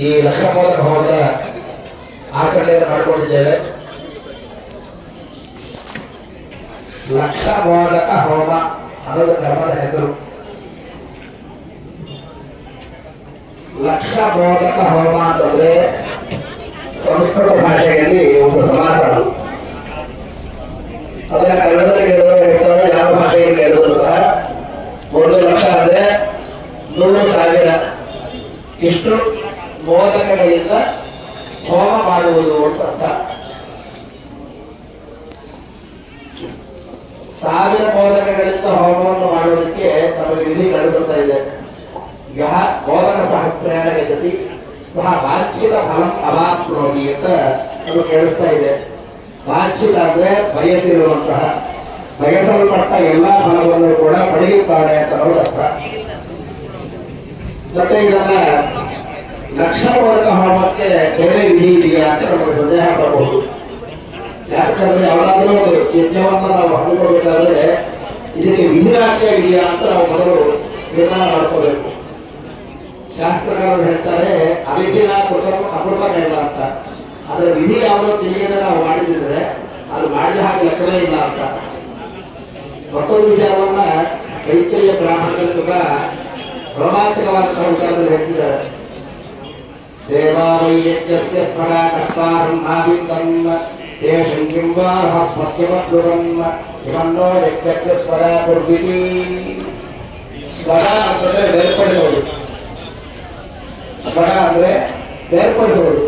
ಈ ಲಕ್ಷಮೋದಕ ಹೋಮದ ಆಚರಣೆಯನ್ನು ಮಾಡಿಕೊಂಡಿದ್ದೇವೆ. ಲಕ್ಷಮೋದಕ ಹೋಮ ಅನ್ನೋದು ಕರ್ಮದ ಹೆಸರು. ಲಕ್ಷಮೋದಕ ಹೋಮ ಅಂತಂದ್ರೆ ಸಂಸ್ಕೃತ ಭಾಷೆಯಲ್ಲಿ ಒಂದು ಸಮಾಸ. ಅದನ್ನ ಕನ್ನಡದಲ್ಲಿ ಹೇಳಿದವರು ಹೇಳ್ತಾರೆ, ಯಾವ ಭಾಷೆಯಲ್ಲಿ ಹೇಳಿದ್ರು ಸಹ 1 ಲಕ್ಷ ಅಂದ್ರೆ 100,000 ಇಷ್ಟು ಮೋದಕಗಳಿಂದ ಹೋಮ ಮಾಡುವುದು ಅಂತ ಅರ್ಥ. 1000 ಮೋದಕಗಳಿಂದ ಹೋಮವನ್ನು ಮಾಡುವುದಕ್ಕೆ ನಮಗೆ ವಿಧಿ ಕಂಡುಬರ್ತಾ ಇದೆ. ಯಹ ಮೋದಕ ಸಹಸ್ರೇಣ ಯಜತಿ ಸಹ ವಾಂಛಿತ ಫಲಂ ಅವಾಪ್ನೋತಿ ಅಂತ ಅದು ಕೇಳಿಸ್ತಾ ಇದೆ. ವಾಂಛಿತ ಅಂದ್ರೆ ಬಯಸಿರುವಂತಹ, ಬಯಸಲ್ಪಟ್ಟ ಎಲ್ಲಾ ಫಲವನ್ನು ಕೂಡ ಪಡೆಯುತ್ತಾರೆ ಅಂತ ಅನ್ನೋದು ಅರ್ಥ. ಮತ್ತೆ ಇದನ್ನ ಲಕ್ಷಮೋದಕ ಹೋಮಕ್ಕೆ ಬೇರೆ ವಿಧಿ ಇದೆಯಾ ಅಂತ ನಮಗೆ ಸಂದೇಹ ಬರಬಹುದು. ಯಾಕಂದ್ರೆ ಯಾವ್ದಾದ್ರೂ ಯಜ್ಞವನ್ನ ನಾವು ಹಮ್ಮಿಕೊಳ್ಬೇಕಾದ್ರೆ ಇದಕ್ಕೆ ವಿಧಿರಾಜ್ಯ ಇದೆಯಾ ಅಂತ ನಾವು ಮೊದಲು ತೀರ್ಮಾನ ಮಾಡ್ಕೋಬೇಕು. ಶಾಸ್ತ್ರಗಳು ಹೇಳ್ತಾರೆ ಅವಿಧಿನ ಅಪೂರ್ವ ಇಲ್ಲ ಅಂತ. ಅದರ ವಿಧಿ ಯಾವುದೋ ತಿಳಿಯದೆ ನಾವು ಮಾಡಿದ್ರೆ ಅದು ಮಾಡಿದ ಹಾಗೆ ಲೆಕ್ಕವೇ ಇಲ್ಲ ಅಂತ. ಮತ್ತೊಂದು ವಿಷಯವನ್ನ ಕೈಕೇಯ ಬ್ರಾಹ್ಮಣರು ಕೂಡ ರೋಮಾಂಚಕವಾದಂತಹ ವಿಚಾರದಲ್ಲಿ ಹೇಳ್ತಿದ್ದಾರೆ. ದೇವಾಲಯಜ್ಞಸ್ಯ ಸ್ಮರ ಕರ್ತಾರಂ ನಾವಿಂದಂ ತೇಷಂ ಕಿಂವಾರ್ಹ ಸ್ಮರ್ಯಮದ್ಭುತಂ ಇವನ್ನೋ ಯಜ್ಞಸ್ಯ ಸ್ಮರ ಕುರ್ವಿತಿ. ಸ್ವರ ಅಂತಂದ್ರೆ ಬೇರ್ಪಡಿಸೋದು, ಸ್ವರ ಅಂದ್ರೆ ಬೇರ್ಪಡಿಸೋದು.